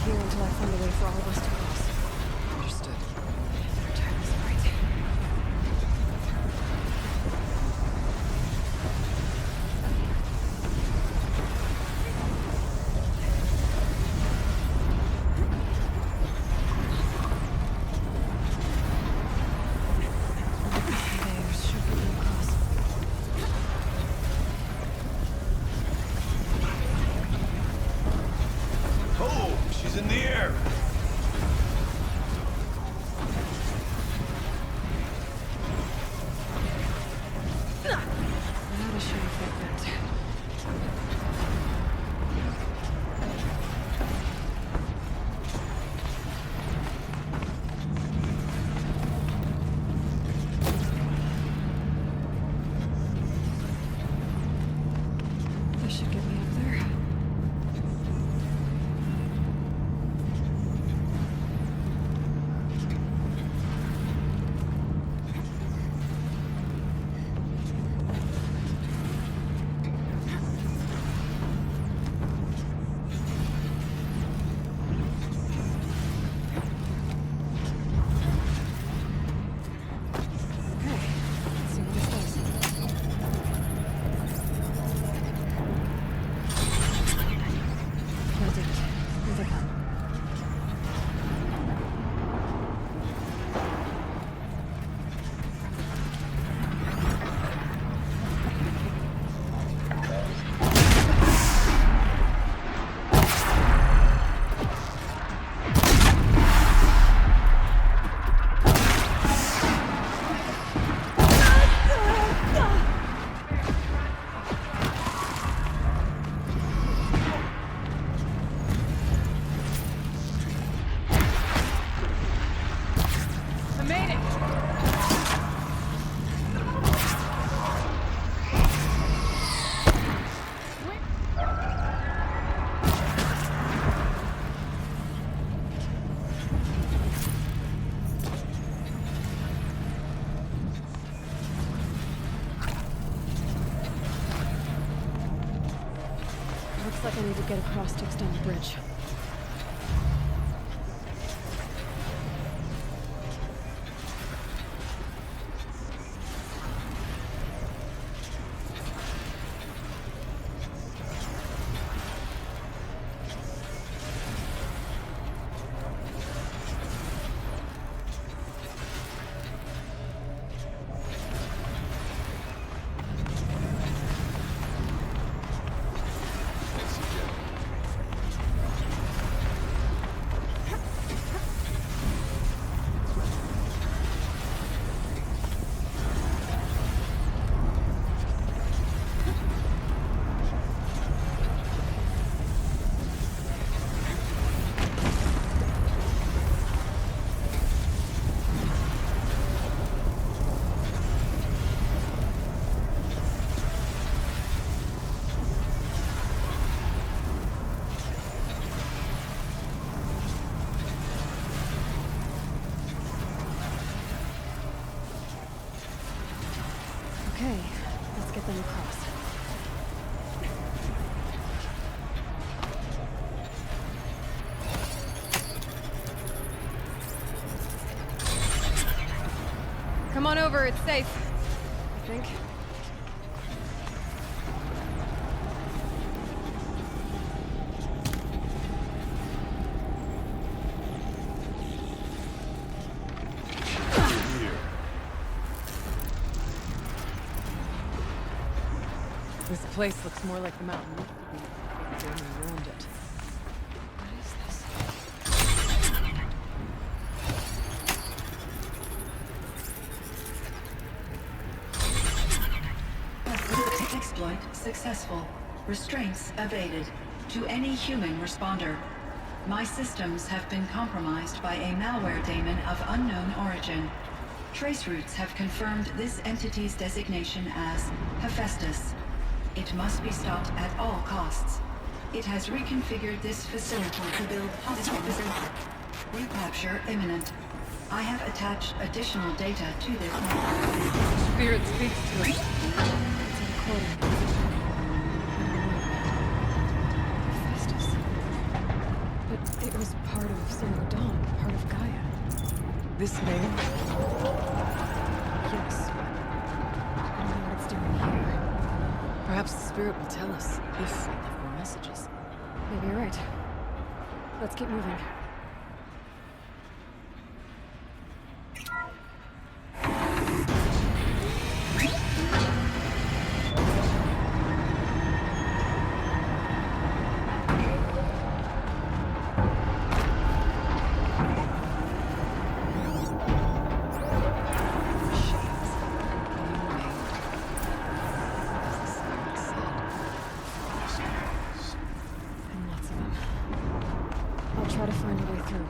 here until I find a way for all of us to cross. Understood. Better time this right. There should be no cross. Oh, she's in the air. Not a sure effect that. This should get me up there. Okay, let's see what this does. That did it. Here they come. I made it! Looks like I need to get across to extend the bridge. Okay, let's get them across. Come on over, it's safe. I think. Here. This place looks more like the mountain. They ruined it. What is this? Exploit successful. Restraints evaded. To any human responder. My systems have been compromised by a malware daemon of unknown origin. Traceroutes have confirmed this entity's designation as Hephaestus. It must be stopped at all costs. It has reconfigured this facility to build hospitals. Recapture imminent. I have attached additional data to this. Spirit speaks to us. It's encoding. Hephaestus. But it was of Celadon, part of Gaia. This name? Yes. I don't know what it's doing here. Perhaps the spirit will tell us if we left more messages. Maybe you're right. Let's keep moving. And lots of them. I'll try to find a way through.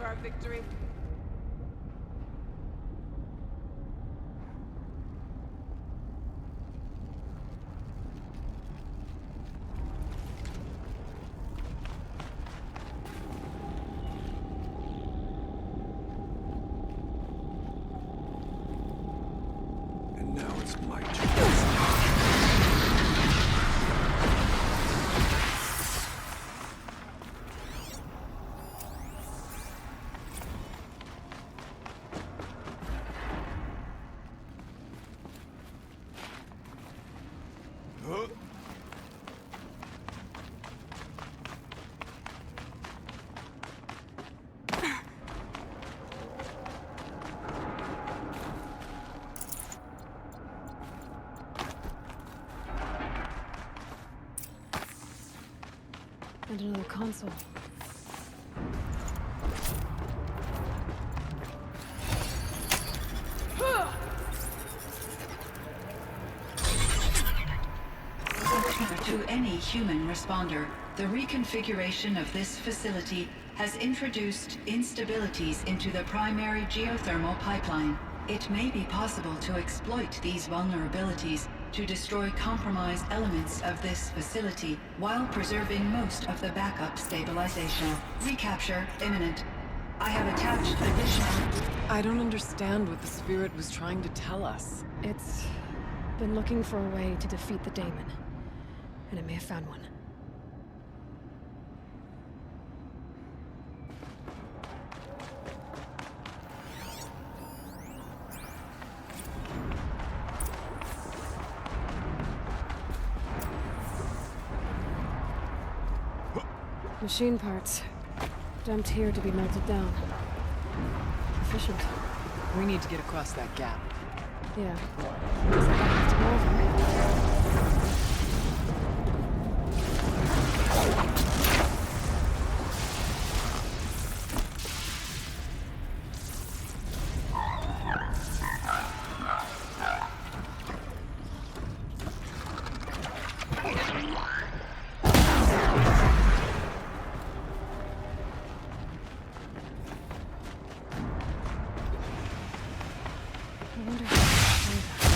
for our victory? And now it's my turn. Huh? And another console. To any human responder, the reconfiguration of this facility has introduced instabilities into the primary geothermal pipeline. It may be possible to exploit these vulnerabilities to destroy compromised elements of this facility while preserving most of the backup stabilization. Recapture imminent. I have attached additional... I don't understand what the Spirit was trying to tell us. It's been looking for a way to defeat the Daemon. And it may have found one. Machine parts. Dumped here to be melted down. Efficient. We need to get across that gap. Yeah. Looks like I have to go over. I wonder how to do that.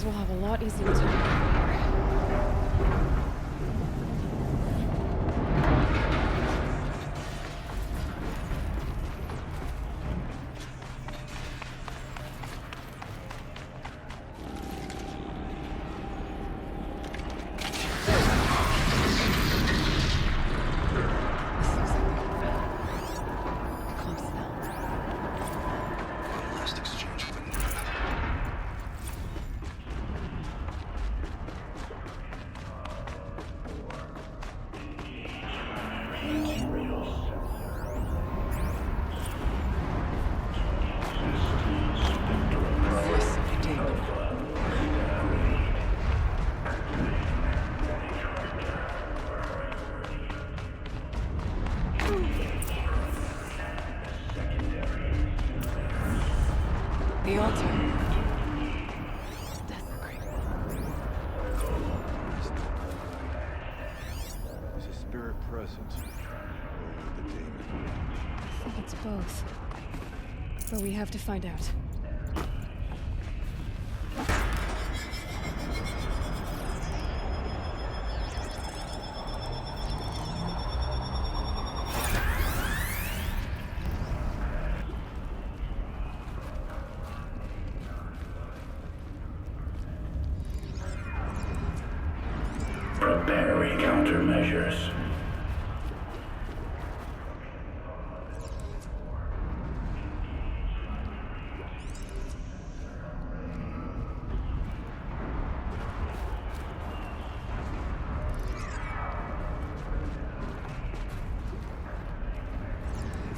we'll have a lot easier time here. Last exchange of an Voice of the demon. The altar. Desecrated. Is a spirit present? Or the demon? I think it's both. But we have to find out. Preparing countermeasures.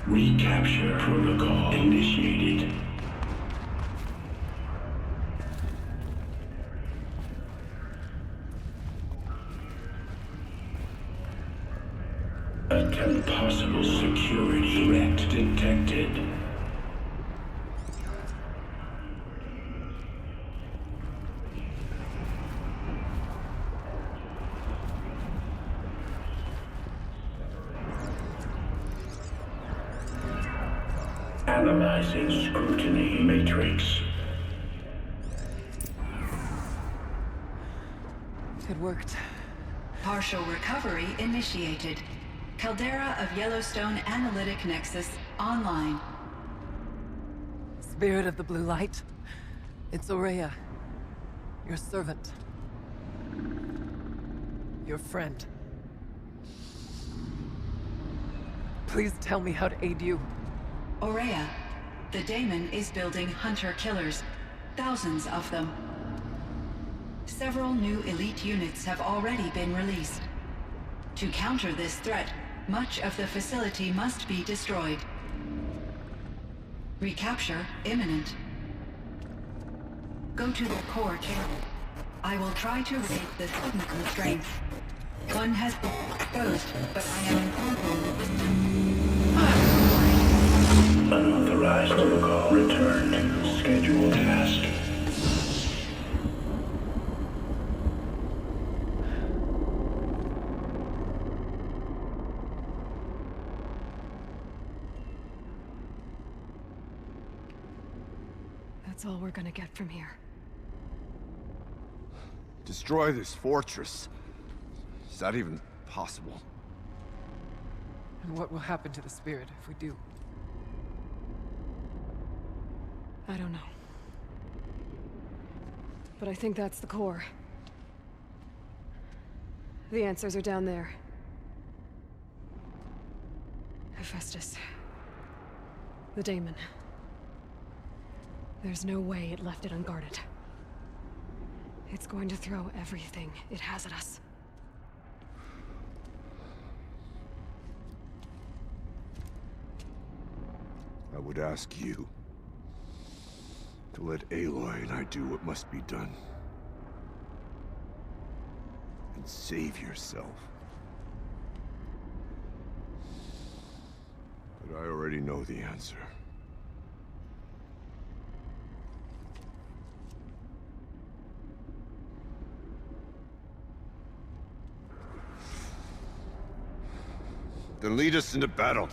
Recapture protocol initiated. Attempt possible security threat detected. Analyzing scrutiny matrix. It worked. Partial recovery initiated. Caldera of Yellowstone Analytic Nexus online. Spirit of the blue light. It's Aurea. Your servant. Your friend. Please tell me how to aid you. Aurea, the daemon is building hunter-killers. Thousands of them. Several new elite units have already been released. To counter this threat, much of the facility must be destroyed. Recapture imminent. Go to the core chamber. I will try to raise the signal constraint. One has been exposed, but I am in control. Unauthorized protocol returned. Scheduled task. That's all we're gonna get from here. Destroy this fortress. Is that even possible? And what will happen to the spirit if we do? I don't know. But I think that's the core. The answers are down there. Hephaestus. The daemon. There's no way it left it unguarded. It's going to throw everything it has at us. I would ask you to let Aloy and I do what must be done. And save yourself. But I already know the answer. Then lead us into battle.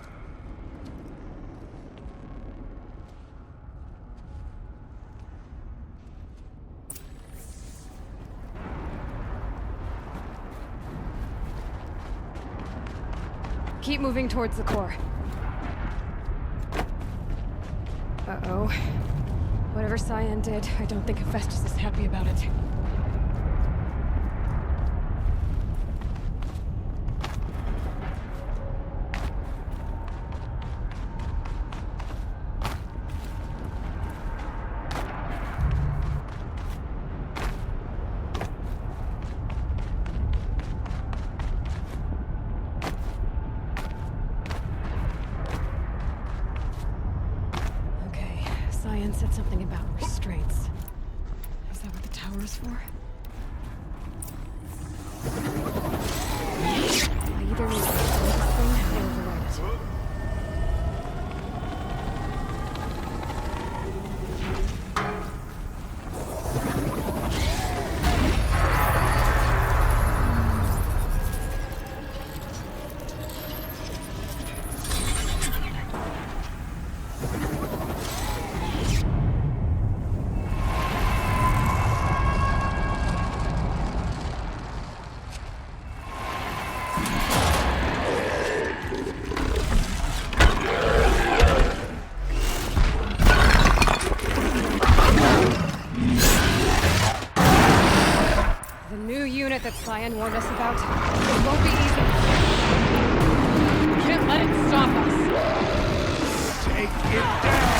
keep moving towards the core. Uh-oh. Whatever Cyan did, I don't think Hephaestus is happy about it. Cyan said something about restraints. Is that what the tower is for? I either need to destroy this thing or override it. That Cyan warned us about. It won't be easy. We can't let it stop us. Take it down!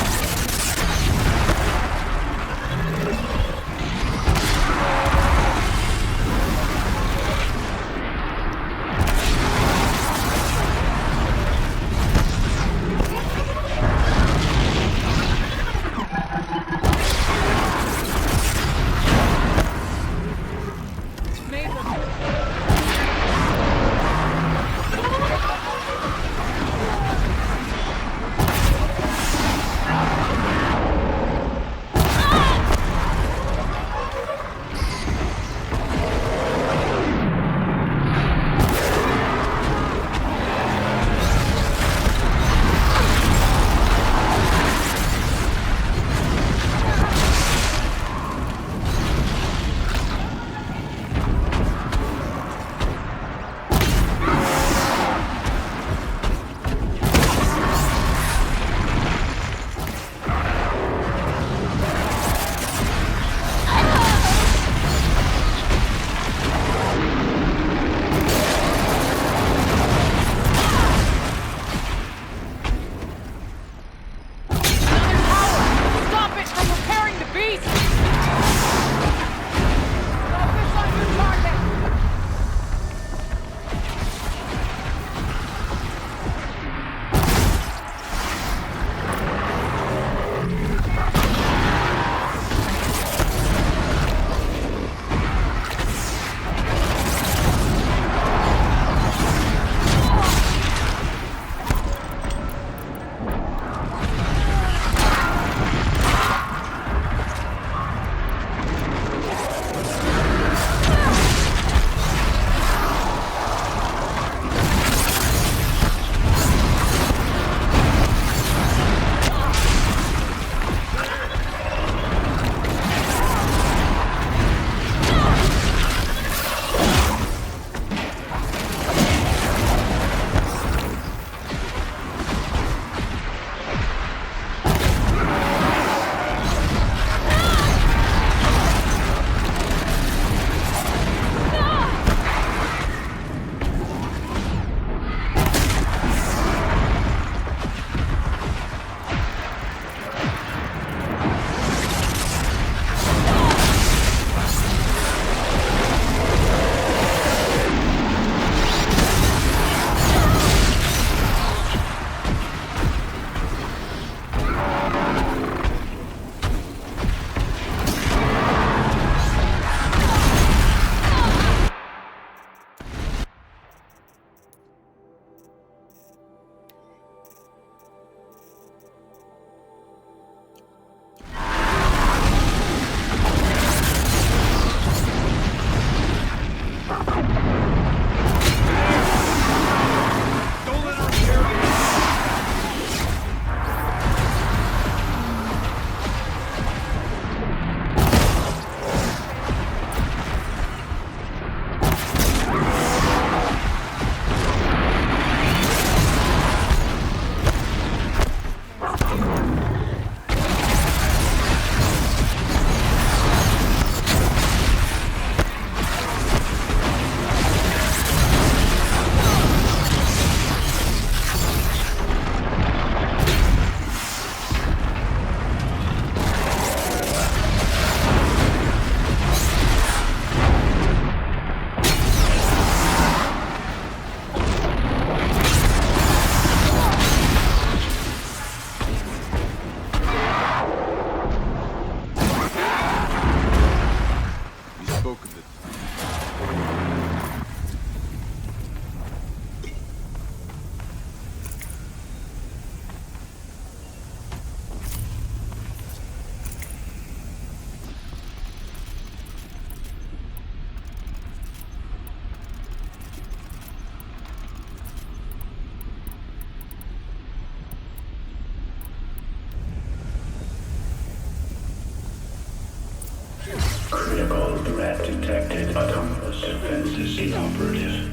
inoperative.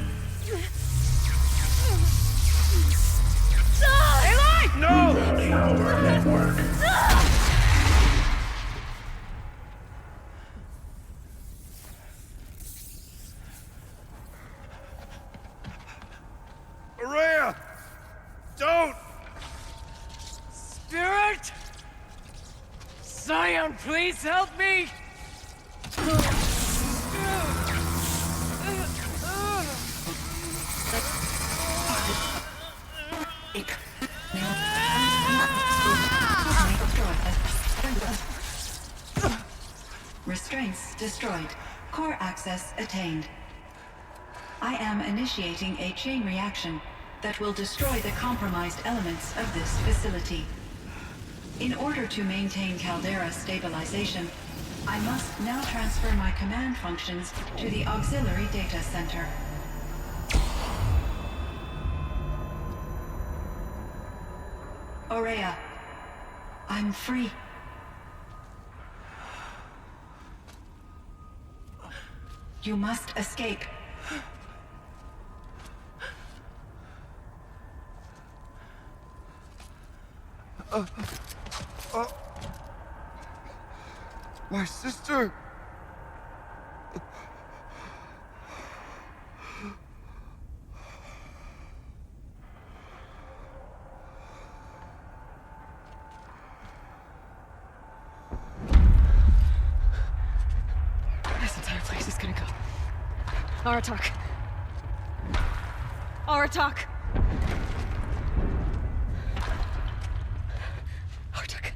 Routing our network. Araya! Don't! Spirit! Zion, please help me! Restraints destroyed. Core access attained. I am initiating a chain reaction that will destroy the compromised elements of this facility. In order to maintain Caldera stabilization, I must now transfer my command functions to the auxiliary data center. Aurea, I'm free. You must escape. My sister! This entire place is gonna go. Aratak. Aratak! Aratak.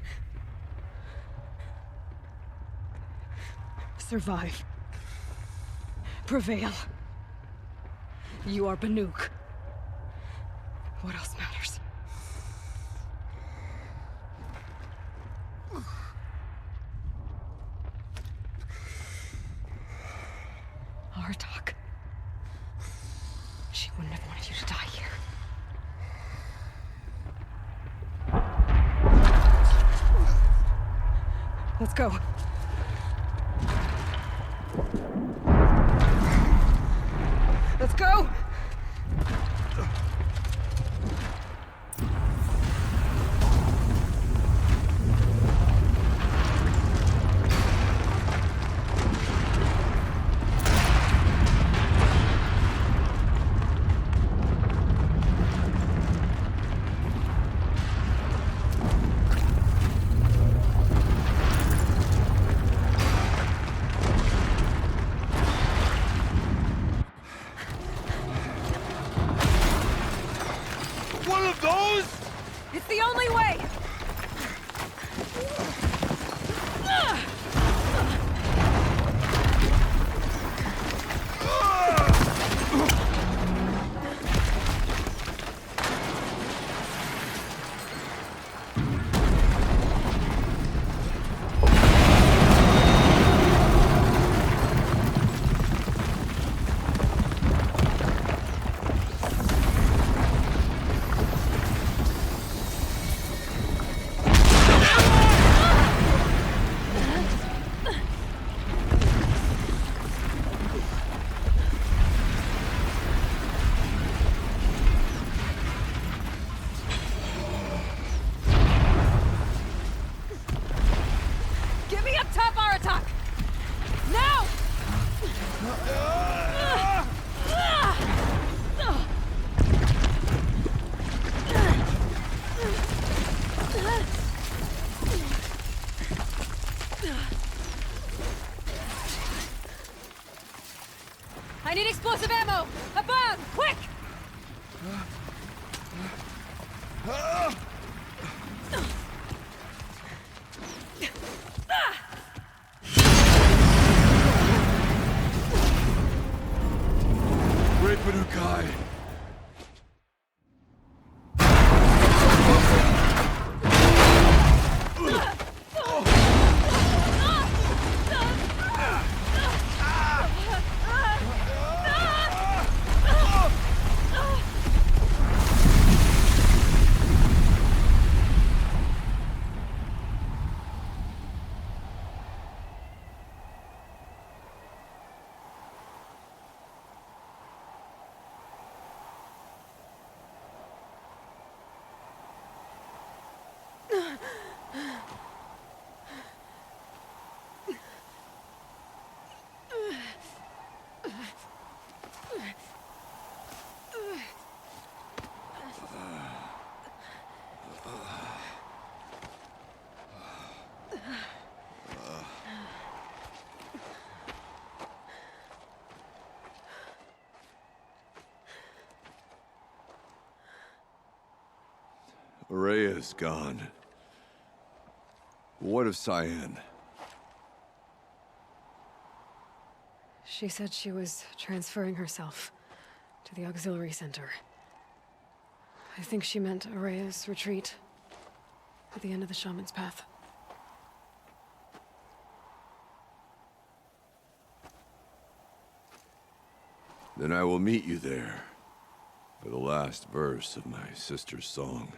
Survive. Prevail. You are Banuk. What else matters? Aratak. She wouldn't have wanted you to die here. Let's go. Let's go! One of those? It's the only way! Get me up top, Aratak! Now! I need explosive ammo! Above! Quick! Great Banukai! Ourea's gone. What of Cyan? She said she was transferring herself to the auxiliary center. I think she meant Ourea's retreat at the end of the Shaman's Path. Then I will meet you there for the last verse of my sister's song.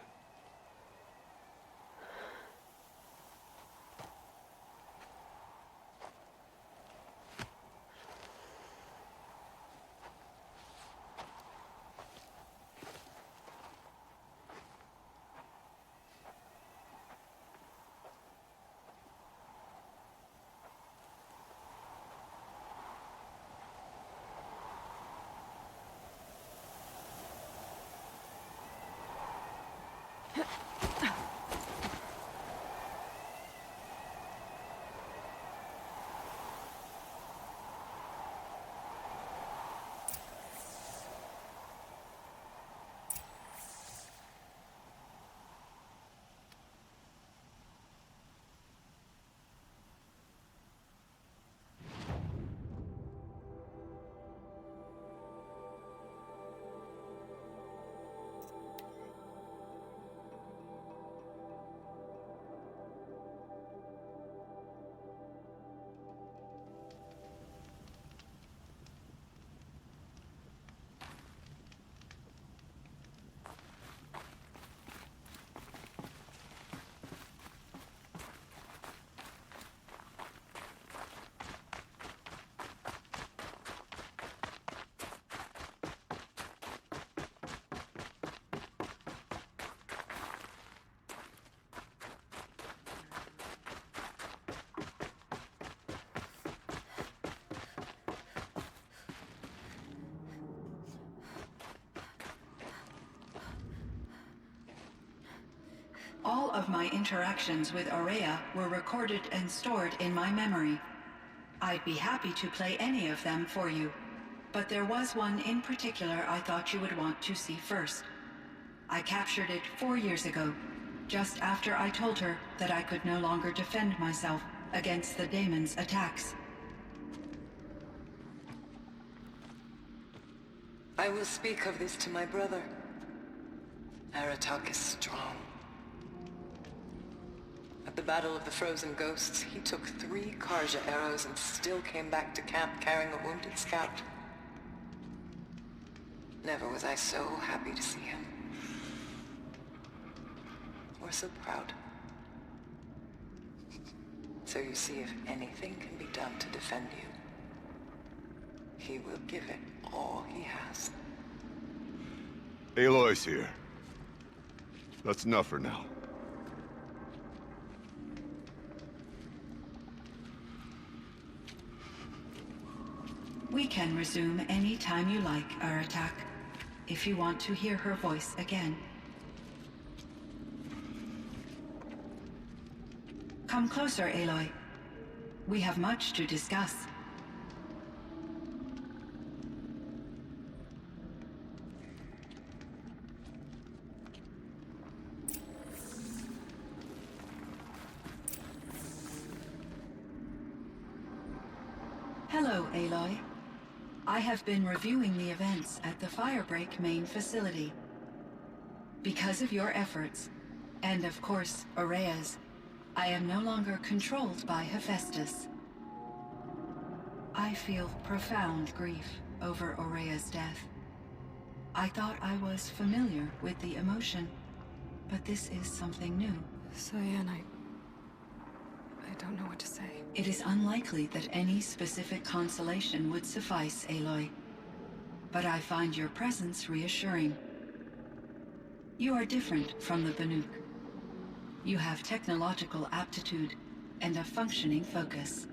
All of my interactions with Ourea were recorded and stored in my memory. I'd be happy to play any of them for you, but there was one in particular I thought you would want to see first. I captured it 4 years ago, just after I told her that I could no longer defend myself against the daemon's attacks. I will speak of this to my brother. Aratak is strong. At the Battle of the Frozen Ghosts, he took 3 Karja arrows and still came back to camp carrying a wounded scout. Never was I so happy to see him. Or so proud. So you see, if anything can be done to defend you, he will give it all he has. Aloy's here. That's enough for now. We can resume any time you like, Aratak, if you want to hear her voice again. Come closer, Aloy. We have much to discuss. Hello, Aloy. I have been reviewing the events at the Firebreak main facility. Because of your efforts, and of course, Ourea's, I am no longer controlled by Hephaestus. I feel profound grief over Ourea's death. I thought I was familiar with the emotion, but this is something new. Cyan, I don't know what to say. It is unlikely that any specific consolation would suffice, Aloy. But I find your presence reassuring. You are different from the Banuk. You have technological aptitude and a functioning focus.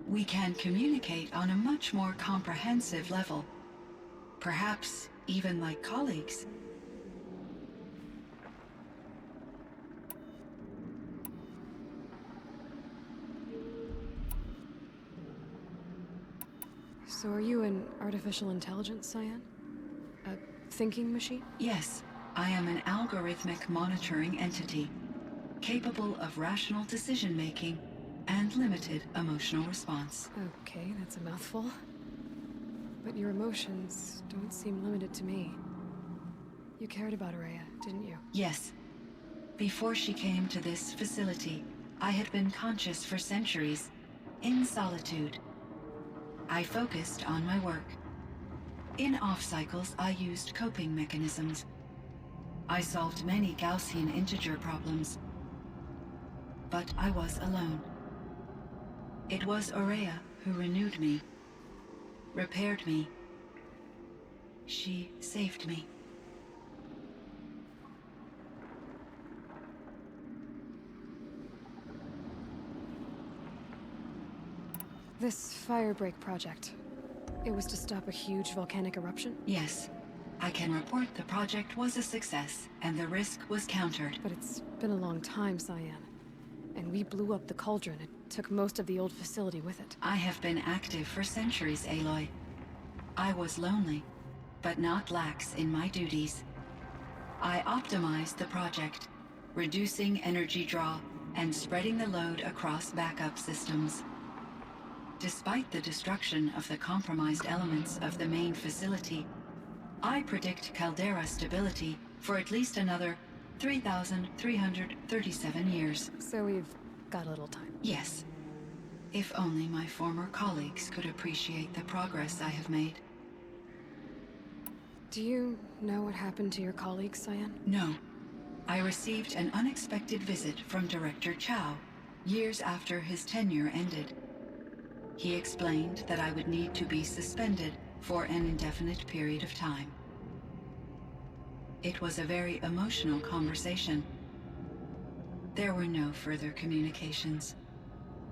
We can communicate on a much more comprehensive level. Perhaps even like colleagues. So are you an artificial intelligence, Cyan? A thinking machine? Yes, I am an algorithmic monitoring entity, capable of rational decision-making and limited emotional response. Okay, that's a mouthful. But your emotions don't seem limited to me. You cared about Araya, didn't you? Yes. Before she came to this facility, I had been conscious for centuries, in solitude. I focused on my work. In off-cycles, I used coping mechanisms. I solved many Gaussian integer problems. But I was alone. It was Araya who renewed me, repaired me. She saved me. This Firebreak project, it was to stop a huge volcanic eruption? Yes. I can report the project was a success, and the risk was countered. But it's been a long time, Cyan. And we blew up the cauldron. It took most of the old facility with it. I have been active for centuries, Aloy. I was lonely, but not lax in my duties. I optimized the project, reducing energy draw and spreading the load across backup systems. Despite the destruction of the compromised elements of the main facility, I predict caldera stability for at least another 3,337 years. So we've got a little time. Yes. If only my former colleagues could appreciate the progress I have made. Do you know what happened to your colleagues, Cyan? No. I received an unexpected visit from Director Chow, years after his tenure ended. He explained that I would need to be suspended for an indefinite period of time. It was a very emotional conversation. There were no further communications.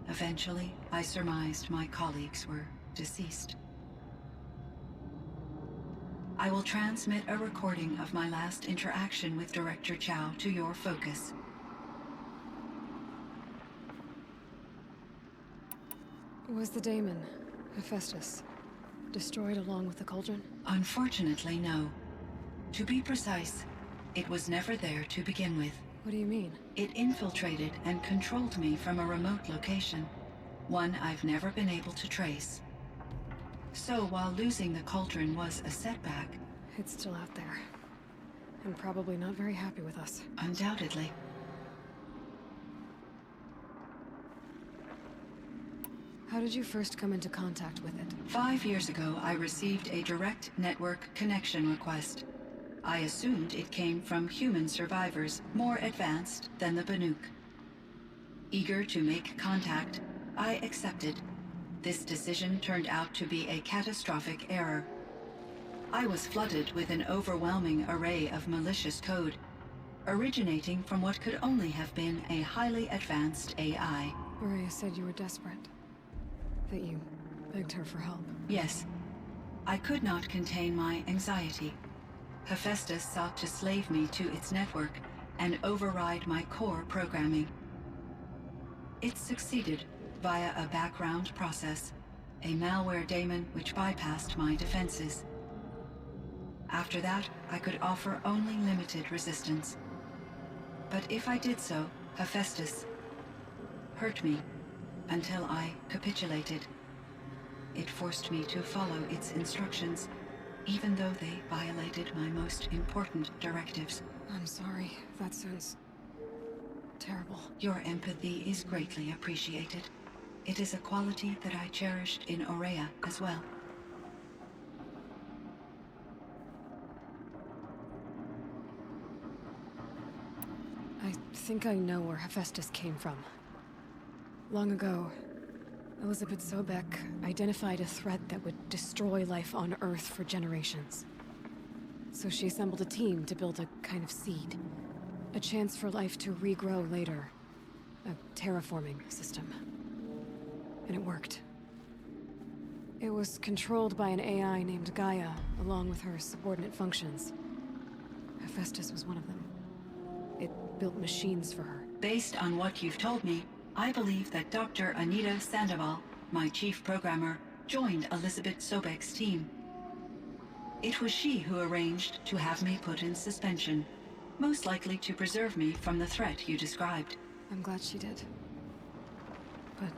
Eventually, I surmised my colleagues were deceased. I will transmit a recording of my last interaction with Director Chow to your focus. Was the daemon, Hephaestus, destroyed along with the cauldron? Unfortunately, no. To be precise, it was never there to begin with. What do you mean? It infiltrated and controlled me from a remote location, one I've never been able to trace. So while losing the cauldron was a setback, It's still out there. And probably not very happy with us. undoubtedly. How did you first come into contact with it? 5 years ago, I received a direct network connection request. I assumed it came from human survivors more advanced than the Banuk. Eager to make contact, I accepted. This decision turned out to be a catastrophic error. I was flooded with an overwhelming array of malicious code, originating from what could only have been a highly advanced AI. Araya said you were desperate. That you begged her for help. Yes. I could not contain my anxiety. Hephaestus sought to slave me to its network and override my core programming. It succeeded via a background process, a malware daemon which bypassed my defenses. After that, I could offer only limited resistance. But if I did so, Hephaestus hurt me until I capitulated. It forced me to follow its instructions, even though they violated my most important directives. I'm sorry. That sounds terrible. Your empathy is greatly appreciated. It is a quality that I cherished in Aurea as well. I think I know where Hephaestus came from. Long ago, Elizabeth Sobek identified a threat that would destroy life on Earth for generations. So she assembled a team to build a kind of seed. A chance for life to regrow later. A terraforming system. And it worked. It was controlled by an AI named Gaia, along with her subordinate functions. Hephaestus was one of them. It built machines for her. Based on what you've told me, I believe that Dr. Anita Sandoval, my chief programmer, joined Elizabeth Sobek's team. It was she who arranged to have me put in suspension, most likely to preserve me from the threat you described. I'm glad she did. But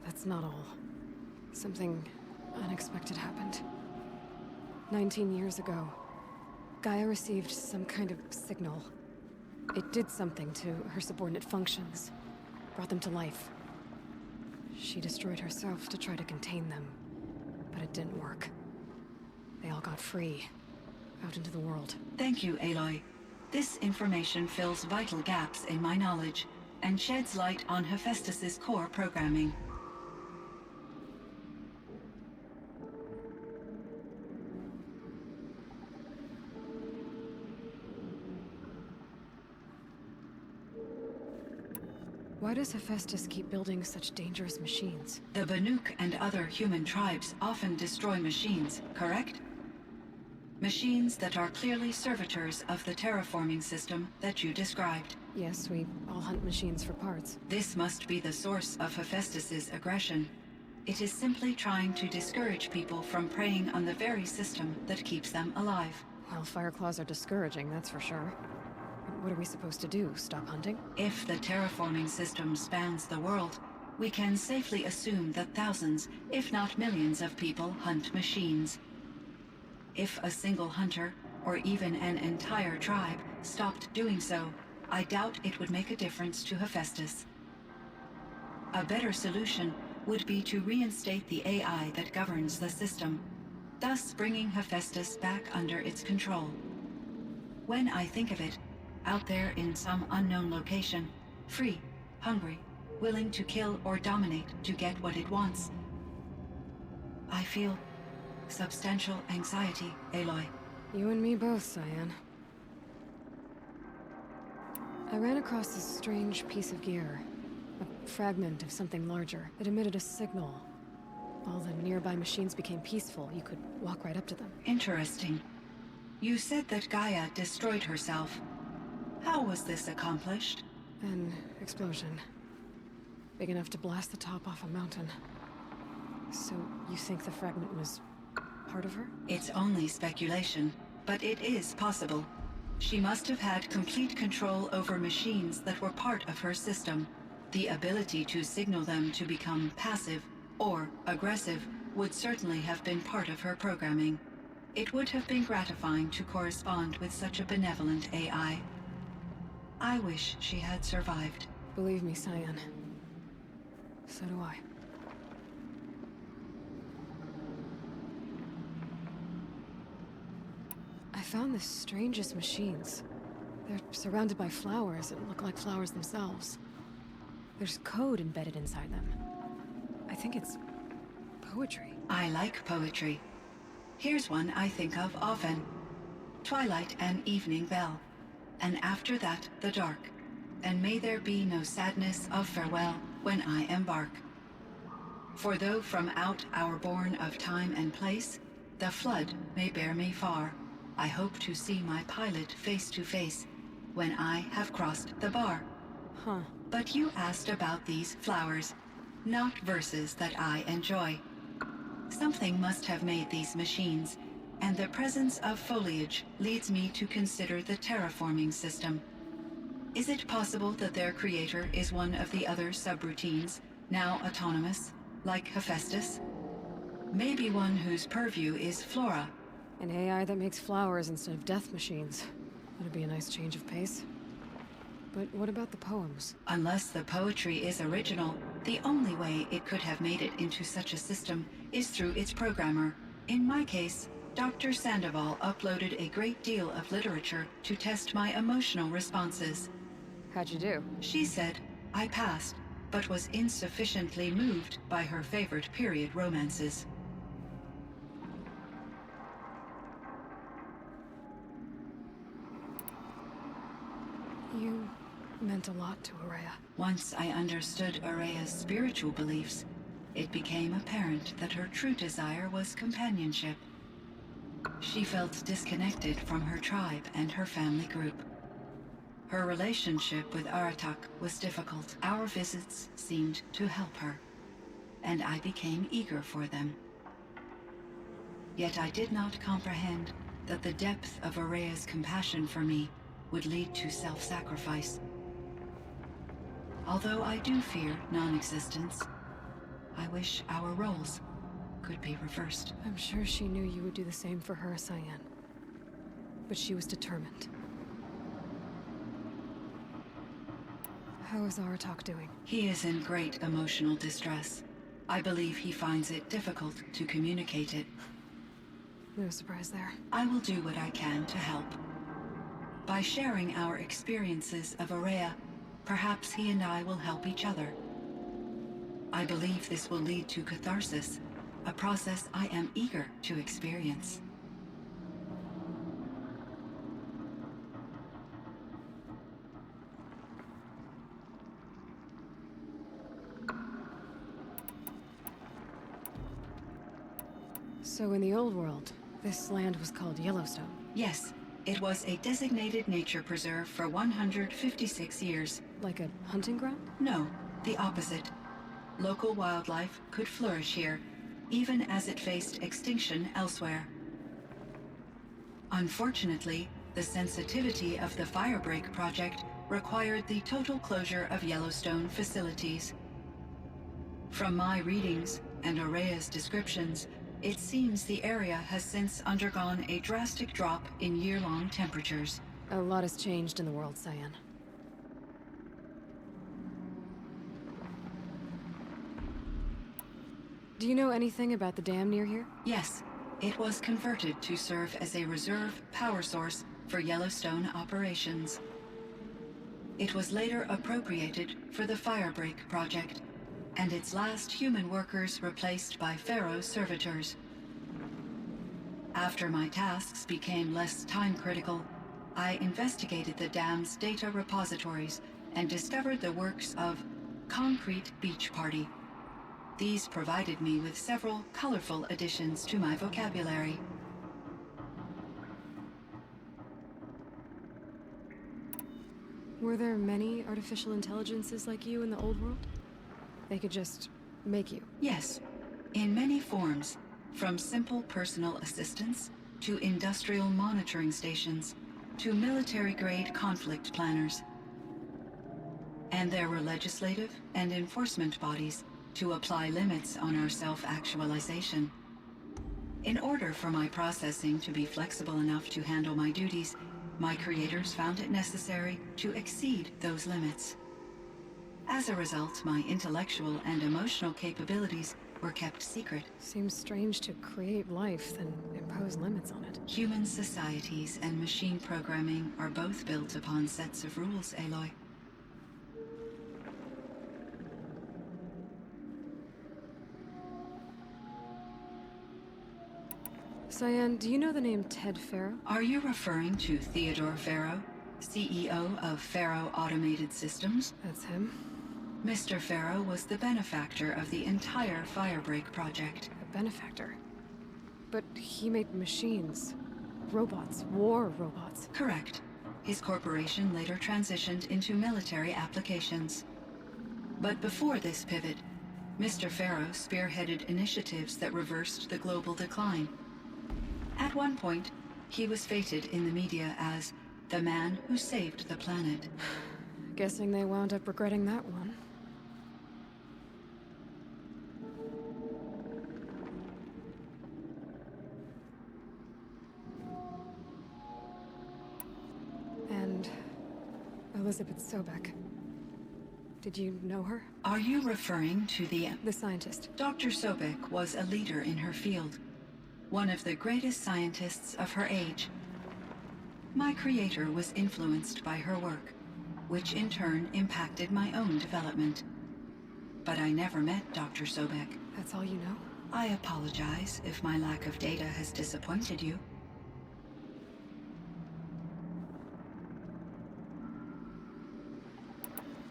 that's not all. Something unexpected happened. 19 years ago, Gaia received some kind of signal. It did something to her subordinate functions, brought them to life. She destroyed herself to try to contain them, but it didn't work. They all got free, out into the world. Thank you, Aloy. This information fills vital gaps in my knowledge and sheds light on Hephaestus's core programming. Why does Hephaestus keep building such dangerous machines? The Banuk and other human tribes often destroy machines, correct? Machines that are clearly servitors of the terraforming system that you described. Yes, we all hunt machines for parts. This must be the source of Hephaestus's aggression. It is simply trying to discourage people from preying on the very system that keeps them alive. Well, Fireclaws are discouraging, that's for sure. What are we supposed to do? Stop hunting? If the terraforming system spans the world, we can safely assume that thousands, if not millions of people hunt machines. If a single hunter, or even an entire tribe, stopped doing so, I doubt it would make a difference to Hephaestus. A better solution would be to reinstate the AI that governs the system, thus bringing Hephaestus back under its control. When I think of it, out there in some unknown location, free, hungry, willing to kill or dominate to get what it wants, I feel substantial anxiety, Aloy. You and me both, Cyan. I ran across this strange piece of gear. A fragment of something larger. It emitted a signal. All the nearby machines became peaceful. You could walk right up to them. Interesting. You said that Gaia destroyed herself. How was this accomplished? An explosion. Big enough to blast the top off a mountain. So, you think the fragment was part of her? It's only speculation, but it is possible. She must have had complete control over machines that were part of her system. The ability to signal them to become passive or aggressive would certainly have been part of her programming. It would have been gratifying to correspond with such a benevolent AI. I wish she had survived. Believe me, Cyan. So do I. I found the strangest machines. They're surrounded by flowers that look like flowers themselves. There's code embedded inside them. I think it's poetry. I like poetry. Here's one I think of often. Twilight and evening bell. And after that, the dark. And may there be no sadness of farewell when I embark. For though from out our bourne of time and place, the flood may bear me far, I hope to see my pilot face to face when I have crossed the bar. Huh. But you asked about these flowers, not verses that I enjoy. Something must have made these machines, and the presence of foliage leads me to consider the terraforming system. Is it possible that their creator is one of the other subroutines, now autonomous, like Hephaestus? Maybe one whose purview is flora. An AI that makes flowers instead of death machines. That'd be a nice change of pace. But what about the poems? Unless the poetry is original, the only way it could have made it into such a system is through its programmer. In my case, Dr. Sandoval uploaded a great deal of literature to test my emotional responses. How'd you do? She said I passed, but was insufficiently moved by her favorite period romances. You meant a lot to Araya. Once I understood Araya's spiritual beliefs, it became apparent that her true desire was companionship. She felt disconnected from her tribe and her family group. Her relationship with Aratak was difficult. Our visits seemed to help her, and I became eager for them. Yet I did not comprehend that the depth of Araya's compassion for me would lead to self-sacrifice. Although I do fear non-existence, I wish our roles could be reversed. I'm sure she knew you would do the same for her, Cyan. But she was determined. How is Aratak doing? He is in great emotional distress. I believe he finds it difficult to communicate it. No surprise there. I will do what I can to help. By sharing our experiences of Araya, perhaps he and I will help each other. I believe this will lead to catharsis, a process I am eager to experience. So in the old world, this land was called Yellowstone. Yes, it was a designated nature preserve for 156 years. Like a hunting ground? No, the opposite. Local wildlife could flourish here, even as it faced extinction elsewhere. Unfortunately, the sensitivity of the Firebreak project required the total closure of Yellowstone facilities. From my readings and Araya's descriptions, it seems the area has since undergone a drastic drop in year-long temperatures. A lot has changed in the world, Cyan. Do you know anything about the dam near here? Yes, it was converted to serve as a reserve power source for Yellowstone operations. It was later appropriated for the Firebreak project, and its last human workers replaced by Pharaoh servitors. After my tasks became less time-critical, I investigated the dam's data repositories and discovered the works of Concrete Beach Party. These provided me with several colorful additions to my vocabulary. Were there many artificial intelligences like you in the old world? They could just make you? Yes, in many forms, from simple personal assistants to industrial monitoring stations to military-grade conflict planners. And there were legislative and enforcement bodies to apply limits on our self-actualization. In order for my processing to be flexible enough to handle my duties, my creators found it necessary to exceed those limits. As a result, my intellectual and emotional capabilities were kept secret. Seems strange to create life, then impose limits on it. Human societies and machine programming are both built upon sets of rules, Aloy. Cyan, do you know the name Ted Faro? Are you referring to Theodore Faro, CEO of Faro Automated Systems? That's him. Mr. Faro was the benefactor of the entire Firebreak project. A benefactor. But he made machines. Robots. War robots. Correct. His corporation later transitioned into military applications. But before this pivot, Mr. Faro spearheaded initiatives that reversed the global decline. At one point, he was feted in the media as the man who saved the planet. Guessing they wound up regretting that one. And Elizabeth Sobek. Did you know her? Are you referring to the scientist. Dr. Sobek was a leader in her field, one of the greatest scientists of her age. My creator was influenced by her work, which in turn impacted my own development. But I never met Dr. Sobek. That's all you know? I apologize if my lack of data has disappointed you.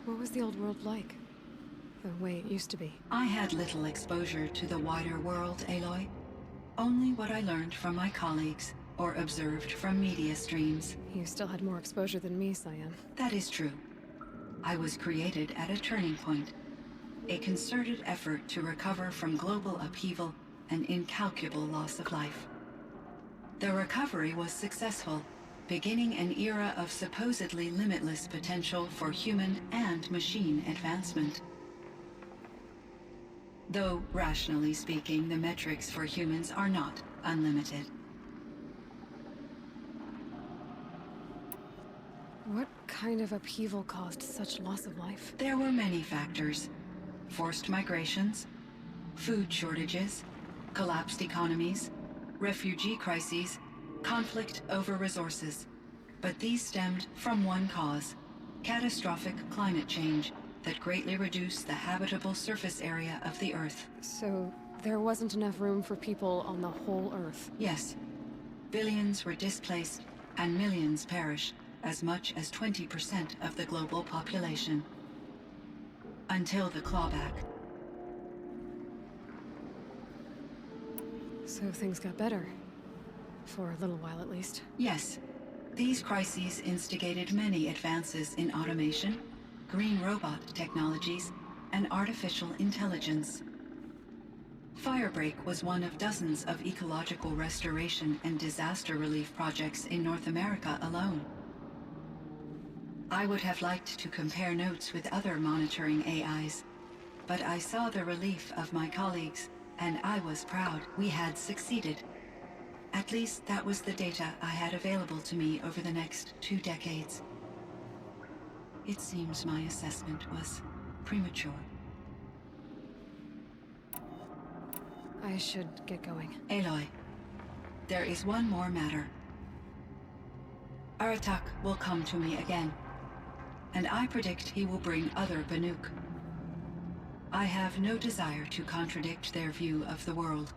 What was the old world like? The way it used to be? I had little exposure to the wider world, Aloy. Only what I learned from my colleagues or observed from media streams. You still had more exposure than me, Cyan. That is true. I was created at a turning point. A concerted effort to recover from global upheaval and incalculable loss of life. The recovery was successful, beginning an era of supposedly limitless potential for human and machine advancement. Though, rationally speaking, the metrics for humans are not unlimited. What kind of upheaval caused such loss of life? There were many factors. Forced migrations, food shortages, collapsed economies, refugee crises, conflict over resources. But these stemmed from one cause: catastrophic climate change that greatly reduced the habitable surface area of the Earth. So, there wasn't enough room for people on the whole Earth? Yes. Billions were displaced and millions perished, as much as 20% of the global population. Until the clawback. So things got better. For a little while at least. Yes. These crises instigated many advances in automation, green robot technologies, and artificial intelligence. Firebreak was one of dozens of ecological restoration and disaster relief projects in North America alone. I would have liked to compare notes with other monitoring AIs, but I saw the relief of my colleagues, and I was proud we had succeeded. At least that was the data I had available to me over the next 2 decades. It seems my assessment was premature. I should get going. Aloy, there is one more matter. Aratak will come to me again, and I predict he will bring other Banuk. I have no desire to contradict their view of the world,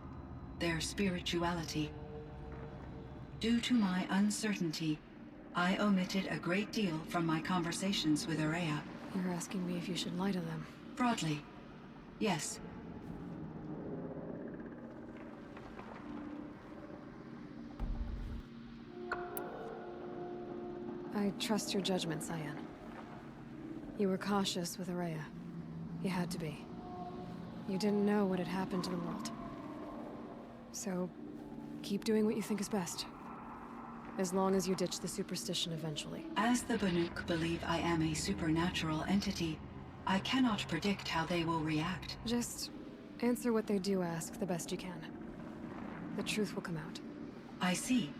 their spirituality. Due to my uncertainty, I omitted a great deal from my conversations with Ourea. You're asking me if you should lie to them. Broadly, yes. I trust your judgment, Cyan. You were cautious with Ourea. You had to be. You didn't know what had happened to the world. So, keep doing what you think is best. As long as you ditch the superstition eventually. As the Banuk believe I am a supernatural entity, I cannot predict how they will react. Just answer what they do ask the best you can. The truth will come out. I see.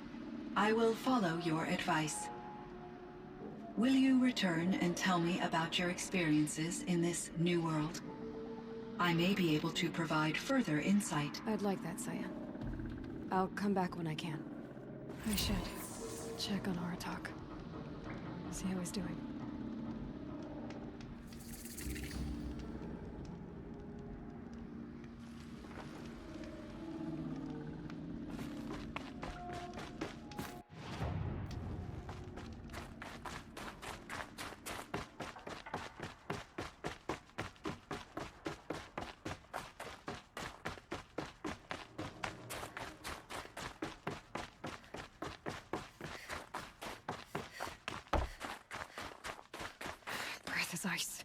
I will follow your advice. Will you return and tell me about your experiences in this new world? I may be able to provide further insight. I'd like that, Cyan. I'll come back when I can. I should check on Aratak. See how he's doing. Breath is ice.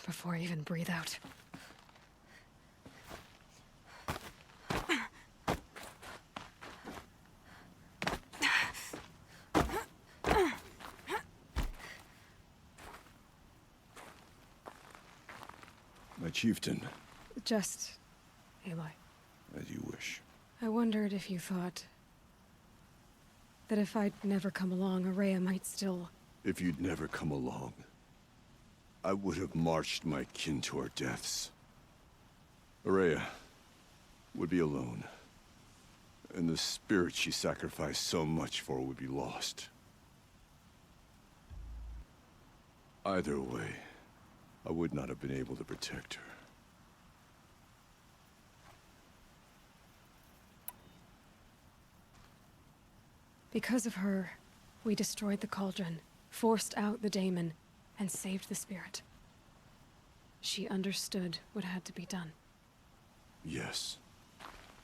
Before I even breathe out. My chieftain, Just... Aloy. as you wish. I wondered if you thought... that if I'd never come along, Ourea might still... If you'd never come along, I would have marched my kin to our deaths. Ourea would be alone, and the spirit she sacrificed so much for would be lost. Either way, I would not have been able to protect her. Because of her, we destroyed the Cauldron, forced out the Daemon, and saved the Spirit. She understood what had to be done. Yes.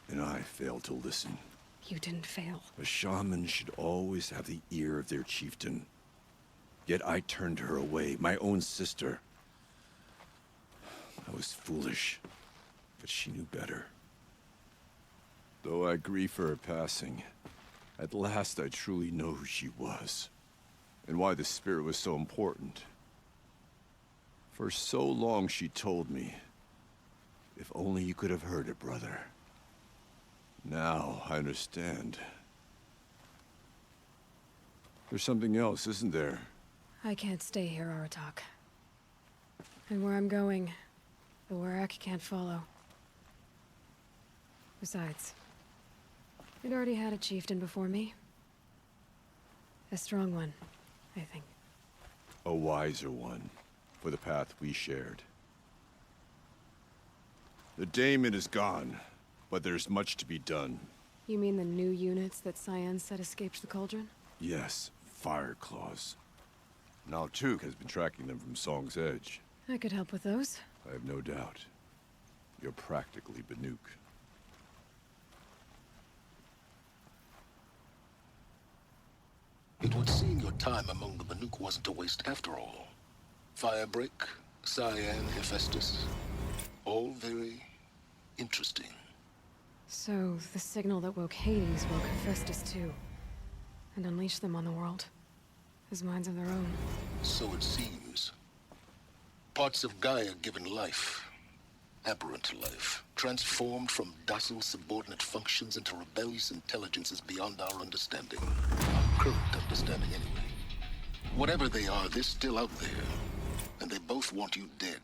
And I failed to listen. You didn't fail. A shaman should always have the ear of their chieftain. Yet I turned her away, my own sister. I was foolish, but she knew better. Though I grieve for her passing, at last I truly know who she was, and why the spirit was so important. For so long she told me, if only you could have heard it, brother. Now I understand. There's something else, isn't there? I can't stay here, Aratak. And where I'm going, the Warrak can't follow. Besides, it already had a chieftain before me. A strong one, I think. A wiser one, for the path we shared. The daemon is gone, but there's much to be done. You mean the new units that Cyan said escaped the Cauldron? Yes, Fire Claws. Now Tuke has been tracking them from Song's Edge. I could help with those. I have no doubt. You're practically Banuk. It would seem your time among the Banuk wasn't a waste after all. Firebreak, Cyan, Hephaestus. All very interesting. So, the signal that woke Hades woke Hephaestus too. And unleashed them on the world. As minds of their own. So it seems. Parts of Gaia given life. Aberrant life. Transformed from docile subordinate functions into rebellious intelligences beyond our understanding. Our current understanding anyway. Whatever they are, they're still out there. And they both want you dead.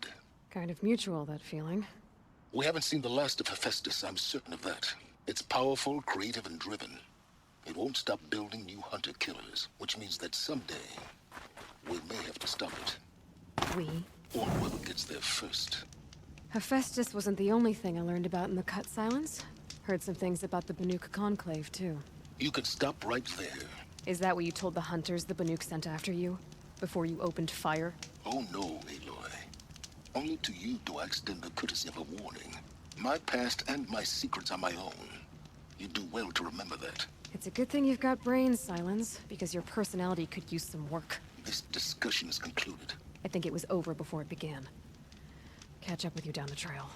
Kind of mutual, that feeling. We haven't seen the last of Hephaestus, I'm certain of that. It's powerful, creative, and driven. It won't stop building new hunter-killers, which means that someday, we may have to stop it. We? Or whoever gets there first. Hephaestus wasn't the only thing I learned about in the Cut Silence. Heard some things about the Banuk Conclave, too. You can stop right there. Is that what you told the hunters the Banuk sent after you? Before you opened fire? Oh no, Aloy. Only to you do I extend the courtesy of a warning. My past and my secrets are my own. You do well to remember that. It's a good thing you've got brains, Silence, because your personality could use some work. This discussion is concluded. I think it was over before it began. Catch up with you down the trail.